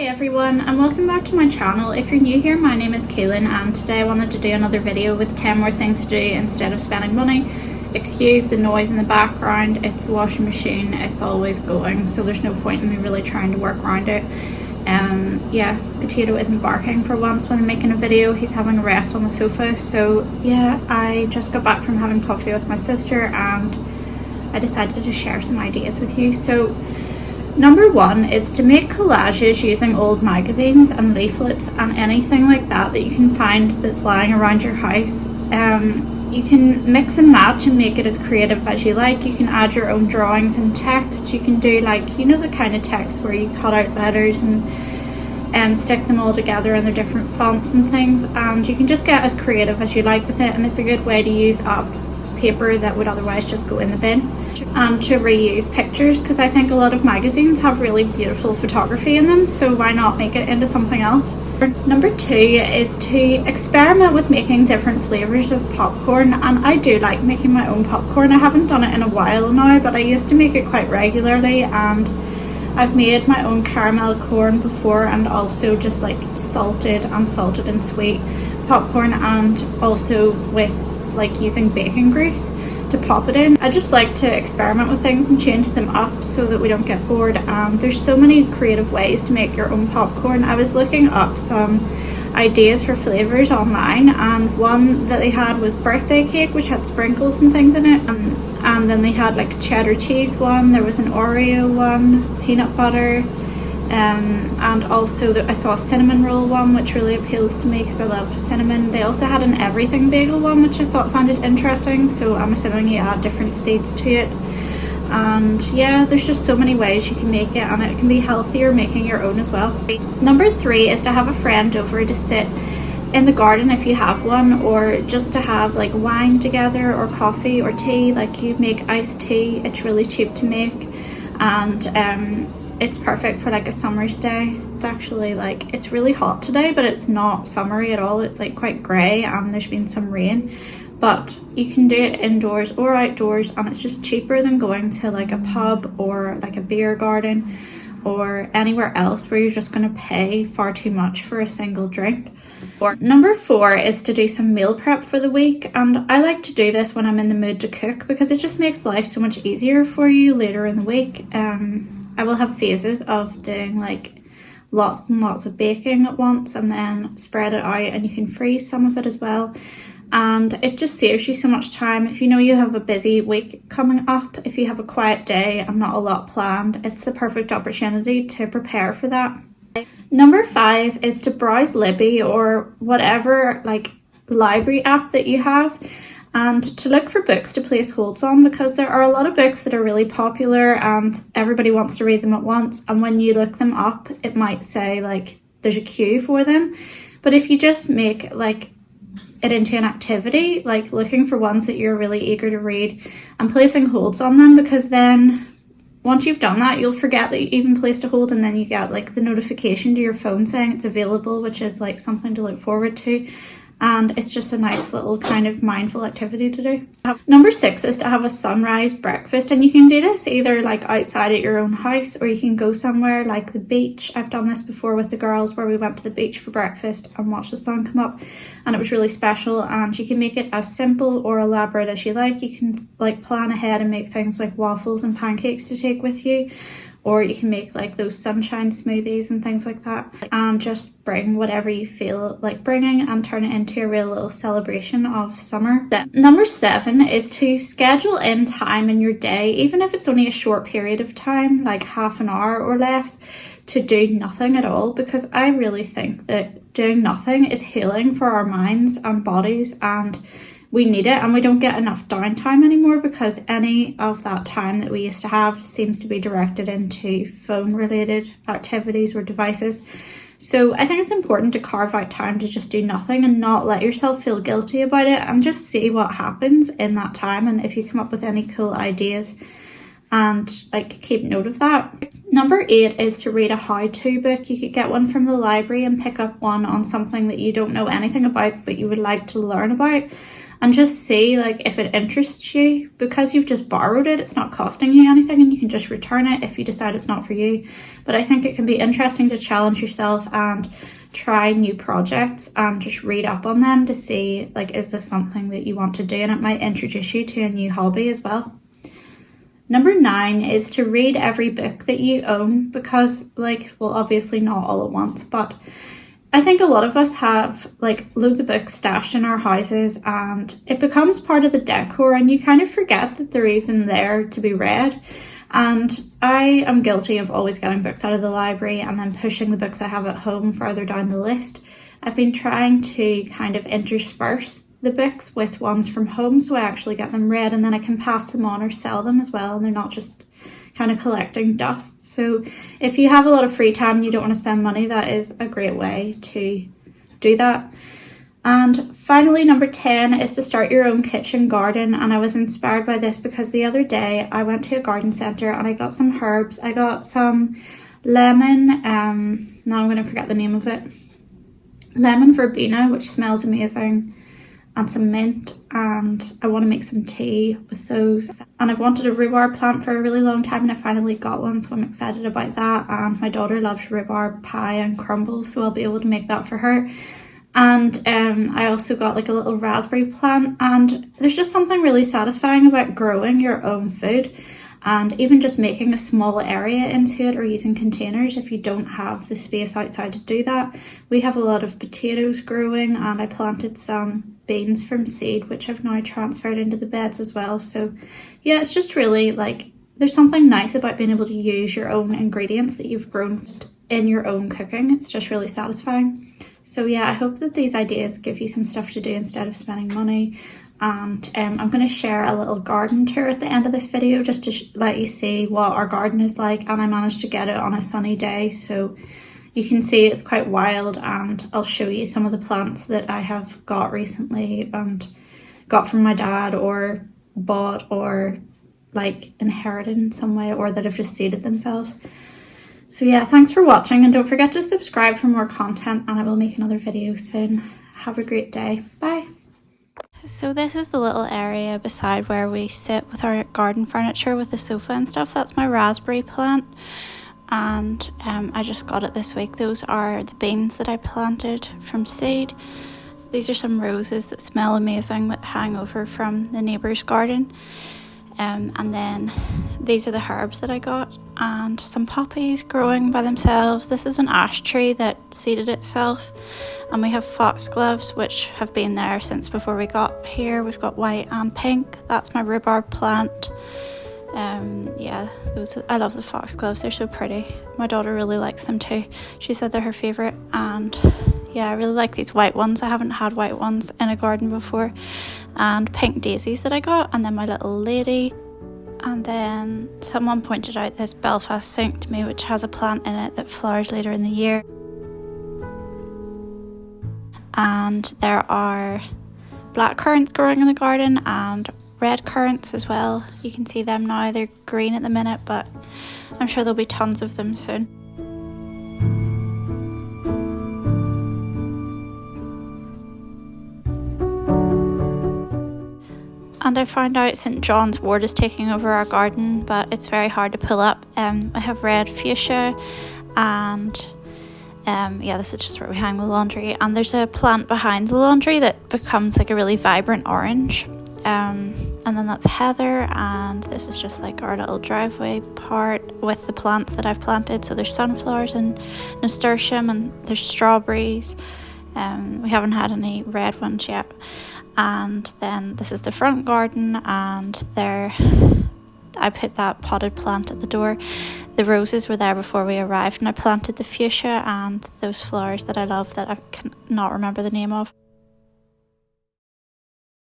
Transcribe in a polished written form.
Hi everyone and welcome back to my channel. If you're new here, my name is Kaylin and today I wanted to do another video with 10 more things to do instead of spending money. Excuse the noise in the background, it's the washing machine, it's always going, so there's no point in me really trying to work around it. Yeah, Potato isn't barking for once when I'm making a video, he's having a rest on the sofa. So yeah, I just got back from having coffee with my sister and I decided to share some ideas with you. So number one is to make collages using old magazines and leaflets and anything like that that you can find that's lying around your house. You can mix and match and make it as creative as you like. You can add your own drawings and text. You can do like, you know, the kind of text where you cut out letters and stick them all together in their different fonts and things, and you can just get as creative as you like with it, and it's a good way to use up paper that would otherwise just go in the bin, and to reuse pictures, because I think a lot of magazines have really beautiful photography in them, so why not make it into something else. Number two is to experiment with making different flavors of popcorn, and I do like making my own popcorn. I haven't done it in a while now, but I used to make it quite regularly, and I've made my own caramel corn before, and also just like salted and sweet popcorn, and also with like using bacon grease to pop it in. I just like to experiment with things and change them up so that we don't get bored. There's so many creative ways to make your own popcorn. I was looking up some ideas for flavors online, and one that they had was birthday cake, which had sprinkles and things in it, and then they had like a cheddar cheese one, there was an Oreo one, peanut butter, and also I saw a cinnamon roll one, which really appeals to me because I love cinnamon. They also had an everything bagel one, which I thought sounded interesting, so I'm assuming you add different seeds to it. And yeah, there's just so many ways you can make it, and it can be healthier making your own as well. Number three is to have a friend over to sit in the garden if you have one, or just to have like wine together or coffee or tea. Like you make iced tea, it's really cheap to make, and it's perfect for like a summer's day. It's actually like, it's really hot today, but it's not summery at all. It's like quite grey and there's been some rain, but you can do it indoors or outdoors, and it's just cheaper than going to like a pub or like a beer garden or anywhere else where you're just going to pay far too much for a single drink. Number four is to do some meal prep for the week, and I like to do this when I'm in the mood to cook because it just makes life so much easier for you later in the week. I will have phases of doing like lots and lots of baking at once and then spread it out, and you can freeze some of it as well, and it just saves you so much time. If you know you have a busy week coming up, if you have a quiet day and not a lot planned, it's the perfect opportunity to prepare for that. Number five is to browse Libby or whatever like library app that you have, and to look for books to place holds on, because there are a lot of books that are really popular and everybody wants to read them at once, and when you look them up it might say like there's a queue for them. But if you just make like it into an activity, like looking for ones that you're really eager to read and placing holds on them, because then once you've done that you'll forget that you even placed a hold, and then you get like the notification to your phone saying it's available, which is like something to look forward to, and it's just a nice little kind of mindful activity to do. Number six is to have a sunrise breakfast, and you can do this either like outside at your own house, or you can go somewhere like the beach. I've done this before with the girls where we went to the beach for breakfast and watched the sun come up, and it was really special. And you can make it as simple or elaborate as you like. You can like plan ahead and make things like waffles and pancakes to take with you, or you can make like those sunshine smoothies and things like that, and just bring whatever you feel like bringing and turn it into a real little celebration of summer. Number seven is to schedule in time in your day, even if it's only a short period of time, like half an hour or less, to do nothing at all, because I really think that doing nothing is healing for our minds and bodies, and we need it, and we don't get enough downtime anymore because any of that time that we used to have seems to be directed into phone related activities or devices. So I think it's important to carve out time to just do nothing and not let yourself feel guilty about it, and just see what happens in that time, and if you come up with any cool ideas, and like keep note of that. Number eight is to read a how-to book. You could get one from the library and pick up one on something that you don't know anything about but you would like to learn about, and just see like if it interests you. Because you've just borrowed it, it's not costing you anything, and you can just return it if you decide it's not for you. But I think it can be interesting to challenge yourself and try new projects and just read up on them to see like, is this something that you want to do, and it might introduce you to a new hobby as well. Number 9 is to read every book that you own, because like, well, obviously not all at once, but I think a lot of us have like loads of books stashed in our houses, and it becomes part of the decor, and you kind of forget that they're even there to be read. And I am guilty of always getting books out of the library and then pushing the books I have at home further down the list. I've been trying to kind of intersperse the books with ones from home, so I actually get them read, and then I can pass them on or sell them as well, and they're not just kind of collecting dust. So if you have a lot of free time and you don't want to spend money, that is a great way to do that. And finally, number 10 is to start your own kitchen garden. And I was inspired by this because the other day I went to a garden centre and I got some herbs. I got some lemon, now I'm going to forget the name of it, lemon verbena, which smells amazing, and some mint, and I want to make some tea with those. And I've wanted a rhubarb plant for a really long time, and I finally got one, so I'm excited about that. And my daughter loves rhubarb pie and crumbles, so I'll be able to make that for her. And I also got like a little raspberry plant, and there's just something really satisfying about growing your own food, and even just making a small area into it or using containers if you don't have the space outside to do that. We have a lot of potatoes growing, and I planted some beans from seed, which I've now transferred into the beds as well. So yeah, it's just really like, there's something nice about being able to use your own ingredients that you've grown in your own cooking. It's just really satisfying. So yeah, I hope that these ideas give you some stuff to do instead of spending money. And I'm going to share a little garden tour at the end of this video, just to let you see what our garden is like. And I managed to get it on a sunny day, so you can see it's quite wild, and I'll show you some of the plants that I have got recently and got from my dad, or bought, or like inherited in some way, or that have just seeded themselves. So yeah, thanks for watching, and don't forget to subscribe for more content, and I will make another video soon. Have a great day. Bye. So this is the little area beside where we sit with our garden furniture with the sofa and stuff. That's my raspberry plant, and I just got it this week. Those are the beans that I planted from seed. These are some roses that smell amazing that hang over from the neighbour's garden. And then these are the herbs that I got, and some poppies growing by themselves. This is an ash tree that seeded itself, and we have foxgloves which have been there since before we got here. We've got white and pink. That's my rhubarb plant. Yeah, I love the foxgloves, they're so pretty. My daughter really likes them too. She said they're her favourite, and yeah, I really like these white ones. I haven't had white ones in a garden before. And pink daisies that I got, and then my little lady. And then someone pointed out this Belfast sink to me, which has a plant in it that flowers later in the year. And there are black currants growing in the garden, and red currants as well. You can see them now. They're green at the minute, but I'm sure there'll be tons of them soon. And I found out St. John's wort is taking over our garden, but it's very hard to pull up. I have red fuchsia, and yeah, this is just where we hang the laundry. And there's a plant behind the laundry that becomes like a really vibrant orange. And then that's heather, and this is just like our little driveway part with the plants that I've planted. So there's sunflowers and nasturtium, and there's strawberries. We haven't had any red ones yet. And then this is the front garden, and there I put that potted plant at the door. The roses were there before we arrived, and I planted the fuchsia and those flowers that I love that I cannot remember the name of.